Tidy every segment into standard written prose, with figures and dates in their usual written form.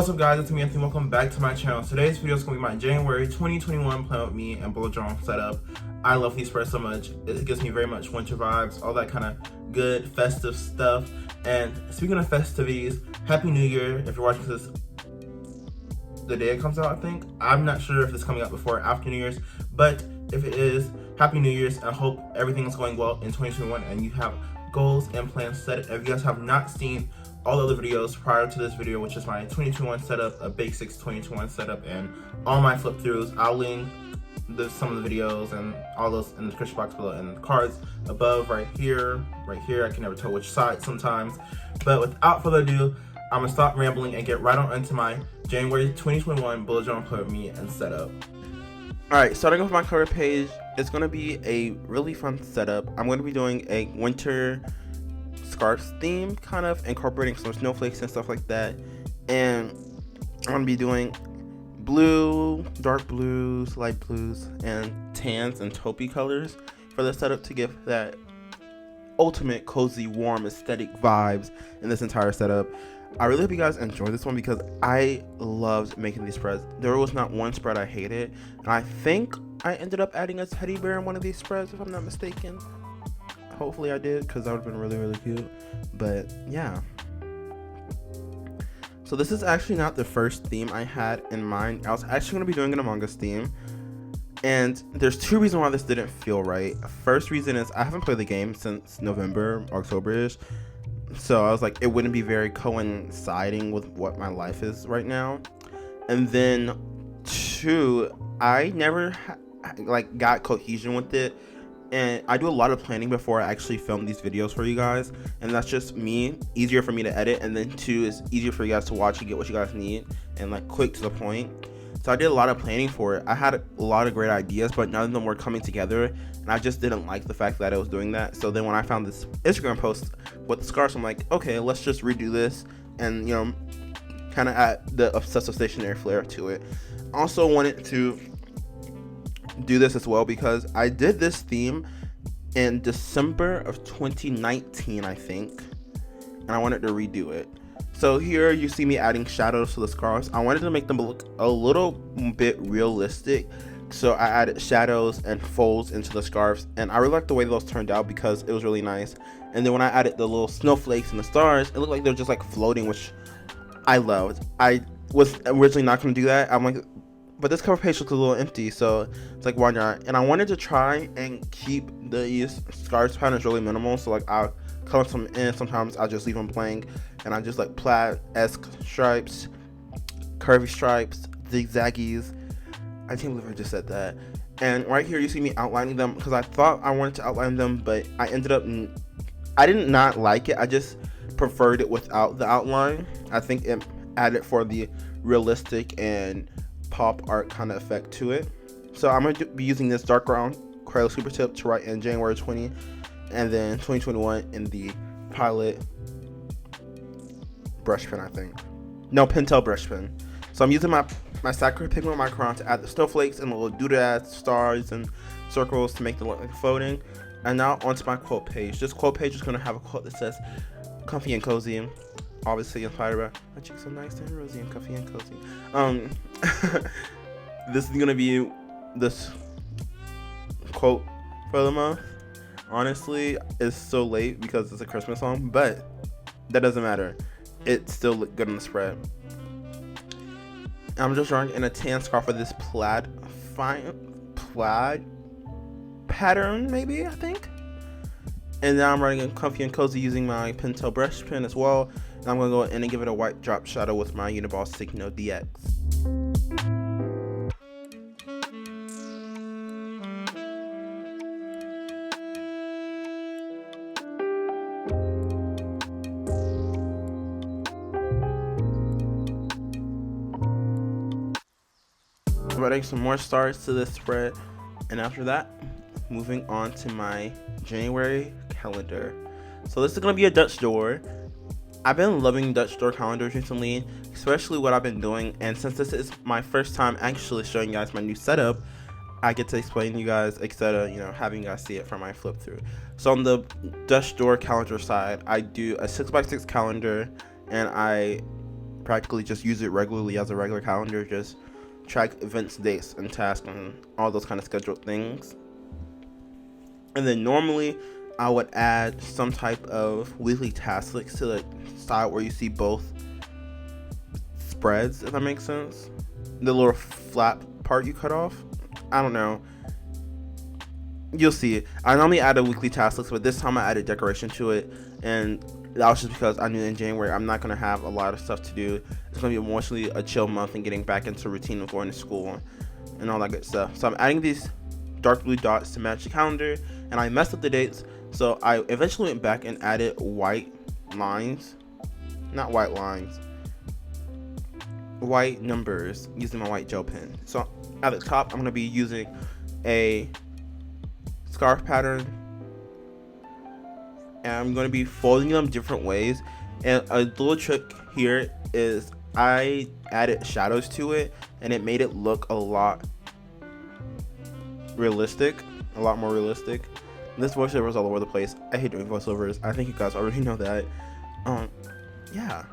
What's up guys, it's me Anthony. Welcome back to my channel. Today's video is going to be my January 2021 Plan With Me and Bullet Journal setup. I love these spreads so much. It gives me very much winter vibes, all that kind of good festive stuff. And speaking of festivities, Happy New Year if you're watching this the day it comes out, I think. I'm not sure if it's coming out before or after New Year's, but if it is, Happy New Year's. I hope everything is going well in 2021 and you have goals and plans set. If you guys have not seen all the other videos prior to this video, which is my 2021 setup, a basics 2021 setup, and all my flip throughs, I'll link some of the videos and all those in the description box below and the cards above right here. I can never tell which side sometimes. But without further ado, I'm gonna stop rambling and get right on into my January 2021 Bullet Journal Plan With Me and setup. Alright, starting off my cover page, it's gonna be a really fun setup. I'm gonna be doing a winter scarves theme, kind of incorporating some snowflakes and stuff like that. And I'm gonna be doing blue, dark blues, light blues, and tans and taupey colors for the setup to give that ultimate cozy, warm, aesthetic vibes in this entire setup. I really hope you guys enjoy this one because I loved making these spreads. There was not one spread I hated, and I think I ended up adding a teddy bear in one of these spreads if I'm not mistaken. Hopefully I did, because that would have been really, really cute. But yeah. So this is actually not the first theme I had in mind. I was actually going to be doing an Among Us theme. And there's two reasons why this didn't feel right. First reason is I haven't played the game since November, October-ish. So I was like, it wouldn't be very coinciding with what my life is right now. And then two, I never got cohesion with it. And I do a lot of planning before I actually film these videos for you guys, and that's just me, easier for me to edit, and then two, is easier for you guys to watch and get what you guys need, and like quick to the point. So I did a lot of planning for it. I had a lot of great ideas, but none of them were coming together, and I just didn't like the fact that I was doing that. So then when I found this Instagram post with the scarves, I'm like, okay, let's just redo this and, you know, kind of add the obsessive stationery flair to it. Also wanted to do this as well because I did this theme in December of 2019, I think, and I wanted to redo it. So here you see me adding shadows to the scarves. I wanted to make them look a little bit realistic, so I added shadows and folds into the scarves, and I really liked the way those turned out because it was really nice. And then when I added the little snowflakes and the stars, it looked like they were just like floating, which I loved. I was originally not going to do that. I'm like, but this cover page looks a little empty, so it's like, why not? And I wanted to try and keep these scarves patterns really minimal, so like I'll color some in, sometimes I'll just leave them plain, and I just like plaid-esque stripes, curvy stripes, zigzaggies. I can't believe I just said that. And right here you see me outlining them because I thought I wanted to outline them, but I ended up, I did not like it. I just preferred it without the outline. I think it added for the realistic and pop art kind of effect to it. So I'm going to be using this dark brown Crayola Super Tip to write in January 20 and then 2021 in the Pilot brush pen, I think. No, Pentel brush pen. So I'm using my Sakura Pigment Micron to add the snowflakes and the little doodads, stars, and circles to make them look like floating. And now onto my quote page. This quote page is going to have a quote that says, "Comfy and cozy." Obviously inspired by "My cheeks so nice and rosy and comfy and cozy." This is gonna be this quote for the month. Honestly, it's so late because it's a Christmas song, but that doesn't matter. It still looked good on the spread. I'm just drawing in a tan scarf with this plaid pattern, maybe, I think. And now I'm writing in comfy and cozy using my Pentel brush pen as well. And I'm going to go in and give it a white drop shadow with my Uniball Signo DX. I'm adding some more stars to this spread. And after that, moving on to my January calendar. So this is going to be a Dutch door. I've been loving Dutch door calendars recently, especially what I've been doing, and since this is my first time actually showing you guys my new setup, I get to explain to you guys instead of, having you guys see it from my flip through. So on the Dutch door calendar side, I do a 6x6 calendar, and I practically just use it regularly as a regular calendar, just track events, dates, and tasks, and all those kind of scheduled things. And then normally I would add some type of weekly task list to the side where you see both spreads, if that makes sense. The little flap part you cut off. I don't know. You'll see it. I normally add a weekly task list, but this time I added decoration to it, and that was just because I knew in January I'm not going to have a lot of stuff to do. It's going to be mostly a chill month and getting back into routine of going to school and all that good stuff. So I'm adding these dark blue dots to match the calendar, and I messed up the dates, so I eventually went back and added white lines, not white lines, white numbers using my white gel pen. So at the top I'm going to be using a scarf pattern, and I'm going to be folding them different ways. And a little trick here is I added shadows to it, and it made it look a lot realistic, a lot more realistic. This voiceover is all over the place. I hate doing voiceovers. I think you guys already know that. Yeah.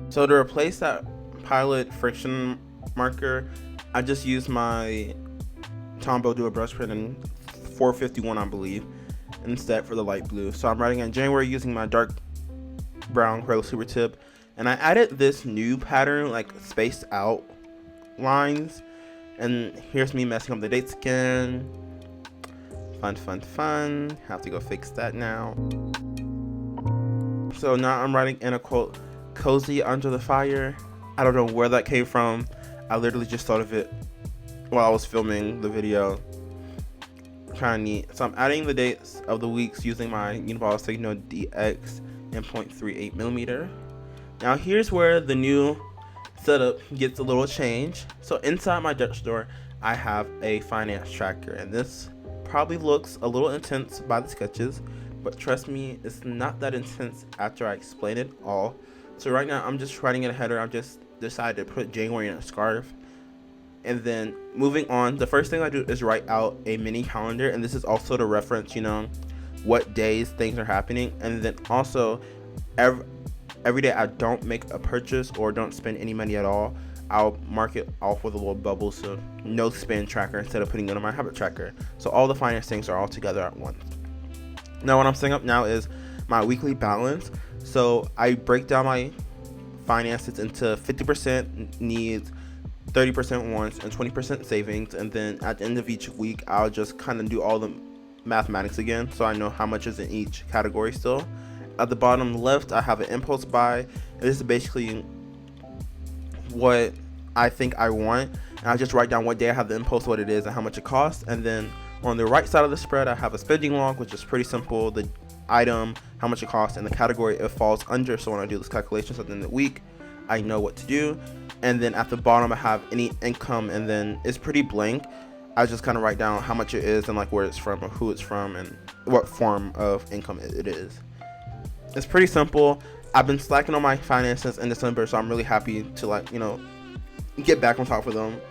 So to replace that Pilot friction marker, I just used my Tombow Dual Brush Pen in 451, I believe, instead for the light blue. So I'm writing in January using my dark brown Crayola Super Tip, and I added this new pattern, like spaced out lines. And here's me messing up the dates again. Fun. Have to go fix that now. So now I'm writing in a quote, "Cozy under the fire." I don't know where that came from. I literally just thought of it while I was filming the video. Kind of neat. So I'm adding the dates of the weeks using my Uniball Signo DX in 0.38 millimeter. Now here's where the new setup gets a little change. So inside my Dutch door, I have a finance tracker, and this probably looks a little intense by the sketches, but trust me, it's not that intense after I explain it all. So right now I'm just writing in a header. I'm just decided to put January in a scarf. And then moving on, the first thing I do is write out a mini calendar, and this is also to reference, what days things are happening. And then also every day I don't make a purchase or don't spend any money at all, I'll mark it off with a little bubble, so no spend tracker instead of putting it on my habit tracker. So all the finance things are all together at once. Now what I'm setting up now is my weekly balance. So I break down my finances into 50% needs, 30% wants, and 20% savings. And then at the end of each week, I'll just kind of do all the mathematics again, so I know how much is in each category still. At the bottom left, I have an impulse buy. And this is basically what I think I want. And I just write down what day I have the impulse, what it is, and how much it costs. And then on the right side of the spread, I have a spending log, which is pretty simple. The item, how much it costs, and the category it falls under, so when I do this calculation at the end of the week, I know what to do. And then at the bottom I have any income, and then it's pretty blank. I just kind of write down how much it is and like where it's from or who it's from and what form of income it is. It's pretty simple. I've been slacking on my finances in December, so I'm really happy to get back on top of them.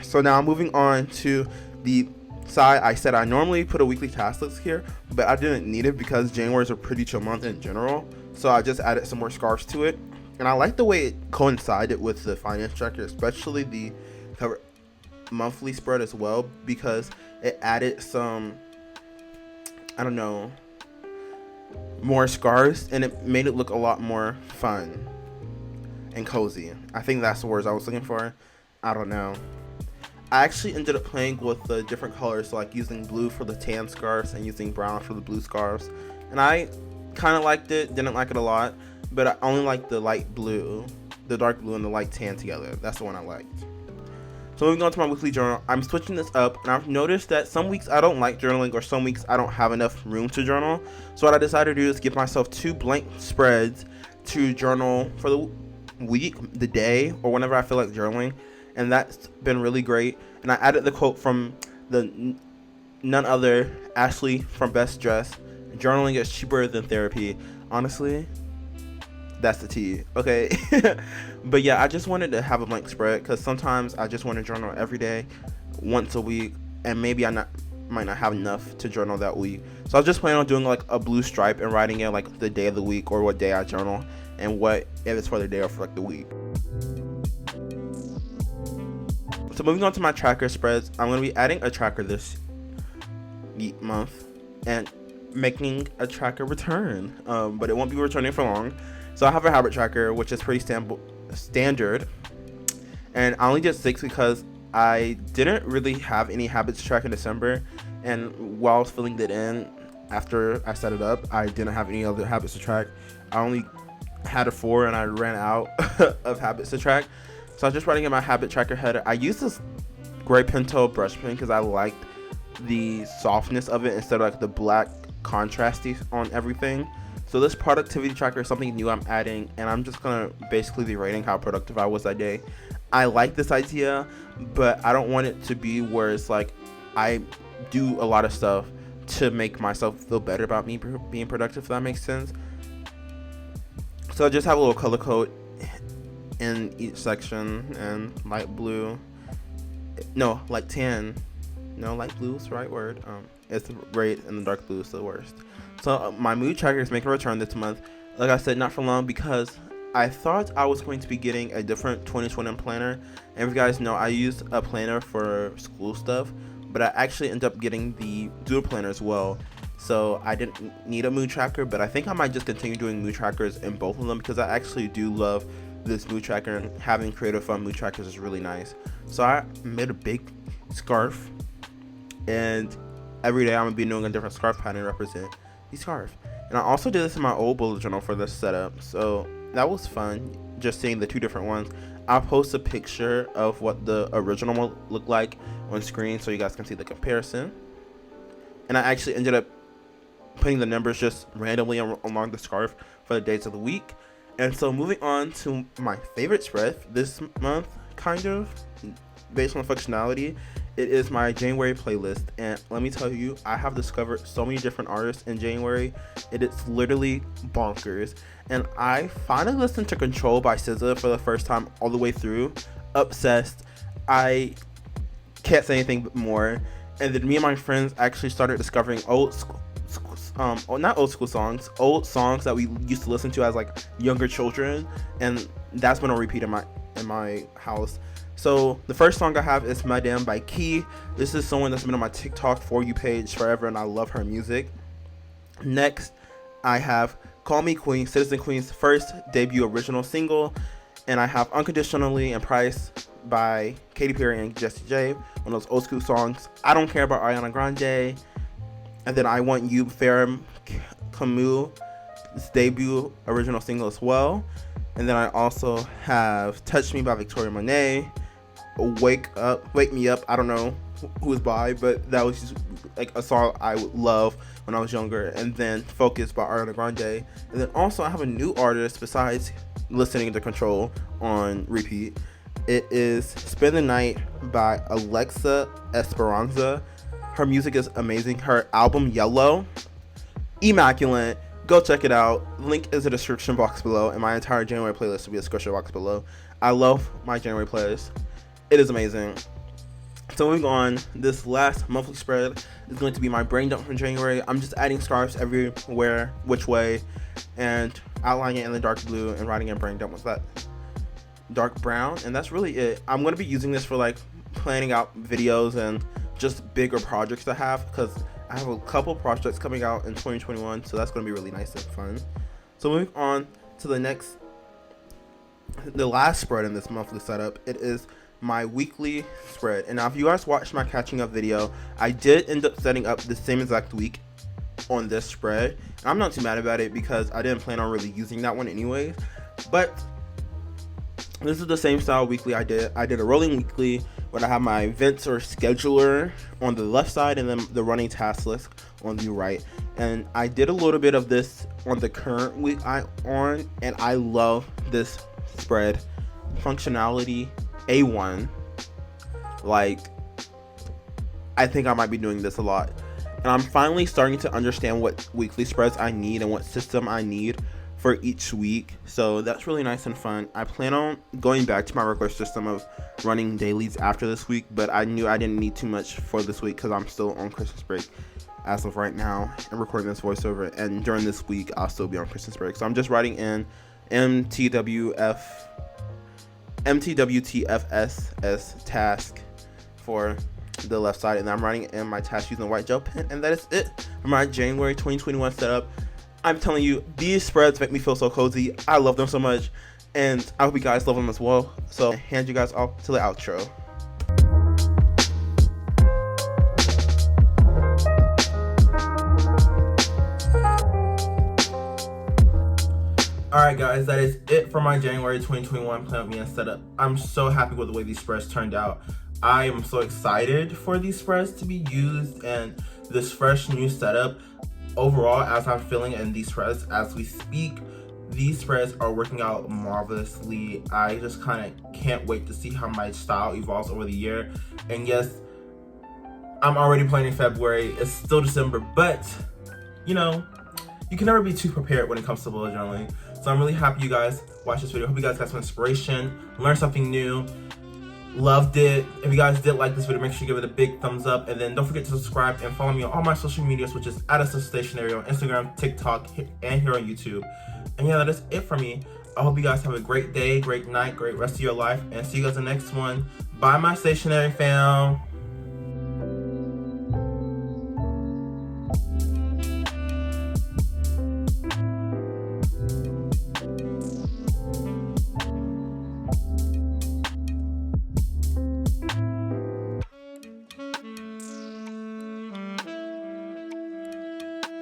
So now moving on to the side, I said I normally put a weekly task list here, but I didn't need it because January is a pretty chill month in general, so I just added some more scarves to it. And I like the way it coincided with the finance tracker, especially the cover monthly spread as well, because it added some, more scarves, and it made it look a lot more fun and cozy. I think that's the words I was looking for. I don't know. I actually ended up playing with the different colors, so like using blue for the tan scarves and using brown for the blue scarves. And I kind of liked it, didn't like it a lot, but I only liked the light blue, the dark blue and the light tan together. That's the one I liked. So moving on to my weekly journal, I'm switching this up, and I've noticed that some weeks I don't like journaling, or some weeks I don't have enough room to journal. So what I decided to do is give myself 2 blank spreads to journal for the week, the day, or whenever I feel like journaling. And that's been really great. And I added the quote from the none other Ashley from Best Dressed: "Journaling is cheaper than therapy." Honestly, that's the tea. Okay. But yeah, I just wanted to have a blank spread because sometimes I just want to journal every day, once a week, and maybe might not have enough to journal that week. So I was just planning on doing like a blue stripe and writing in like the day of the week or what day I journal and what if it's for the day or for like the week. So moving on to my tracker spreads, I'm going to be adding a tracker this month and making a tracker return, but it won't be returning for long. So I have a habit tracker, which is pretty standard, and I only did 6 because I didn't really have any habits to track in December, and while I was filling it in after I set it up, I didn't have any other habits to track. I only had a 4 and I ran out of habits to track. So I was just writing in my habit tracker header. I used this gray pentel brush pen because I liked the softness of it instead of like the black contrasty on everything. So this productivity tracker is something new I'm adding, and I'm just gonna basically be rating how productive I was that day. I like this idea, but I don't want it to be where it's like I do a lot of stuff to make myself feel better about me being productive, if that makes sense. So I just have a little color code in each section, and light blue, no, light tan, no, light blue is the right word. It's the red and the dark blue is the worst. So my mood tracker is making a return this month. Like I said, not for long, because I thought I was going to be getting a different 2020 planner. And if you guys know, I use a planner for school stuff, but I actually ended up getting the doodle planner as well. So I didn't need a mood tracker, but I think I might just continue doing mood trackers in both of them, because I actually do love this mood tracker, and having creative fun mood trackers is really nice. So I made a big scarf, and every day I'm gonna be doing a different scarf pattern to represent the scarf. And I also did this in my old bullet journal for this setup, so that was fun, just seeing the two different ones. I'll post a picture of what the original one looked like on screen so you guys can see the comparison. And I actually ended up putting the numbers just randomly along the scarf for the days of the week. And so moving on to my favorite spread this month, kind of, based on functionality, it is my January playlist. And let me tell you, I have discovered so many different artists in January. It is literally bonkers. And I finally listened to Control by SZA for the first time all the way through. Obsessed. I can't say anything more. And then me and my friends actually started discovering old songs that we used to listen to as like younger children, and that's been on repeat in my house. So the first song I have is Madame by Key. This is someone that's been on my TikTok For You page forever, and I love her music. Next, I have Call Me Queen, Citizen Queen's first debut original single, and I have Unconditionally and Price by Katy Perry and Jessie J, one of those old school songs. I Don't Care About Ariana Grande. And then I Want You, Farrah Camus' debut original single as well. And then I also have Touch Me by Victoria Monet, Wake Me Up, I don't know who it's by, but that was just like a song I would love when I was younger. And then Focus by Ariana Grande. And then also I have a new artist besides listening to Control on repeat. It is Spend the Night by Alexa Esperanza. Her music is amazing. Her album Yellow, immaculate. Go check it out. Link is in the description box below, and my entire January playlist will be in the description box below. I love my January playlist. It is amazing. So moving on, this last monthly spread is going to be my brain dump from January. I'm just adding scarves everywhere, which way, and outlining it in the dark blue and writing in brain dump with that dark brown, and that's really it. I'm going to be using this for like planning out videos and just bigger projects to have, because I have a couple projects coming out in 2021, so that's going to be really nice and fun. So moving on to the last spread in this monthly setup, it is my weekly spread. And now if you guys watched my catching up video, I did end up setting up the same exact week on this spread, and I'm not too mad about it because I didn't plan on really using that one anyways. But this is the same style weekly I did a rolling weekly where I have my events or scheduler on the left side and then the running task list on the right. And I did a little bit of this on the current week I'm on, and I love this spread. Functionality A1. Like, I think I might be doing this a lot. And I'm finally starting to understand what weekly spreads I need and what system I need for each week. So that's really nice and fun. I plan on going back to my regular system of running dailies after this week, but I knew I didn't need too much for this week because I'm still on Christmas break as of right now and recording this voiceover. And during this week, I'll still be on Christmas break. So I'm just writing in MTWTFSS task for the left side, and I'm writing in my task using a white gel pen, and that is it for my January 2021 setup. I'm telling you, these spreads make me feel so cozy. I love them so much, and I hope you guys love them as well. So I hand you guys off to the outro. Alright guys, that is it for my January 2021 Plan With Me and setup. I'm so happy with the way these spreads turned out. I am so excited for these spreads to be used and this fresh new setup. Overall, as I'm feeling in these spreads as we speak, these spreads are working out marvelously. I just kind of can't wait to see how my style evolves over the year. And yes, I'm already planning February. It's still December, but you know, you can never be too prepared when it comes to bullet journaling. So I'm really happy you guys watched this video. Hope you guys got some inspiration, learned something new, loved it. If you guys did like this video, make sure you give it a big thumbs up, and then don't forget to subscribe and follow me on all my social medias, which is @stationary on Instagram, TikTok, and here on YouTube. And yeah, that is it for me. I hope you guys have a great day, great night, great rest of your life, and see you guys in the next one. Bye, my stationary fam.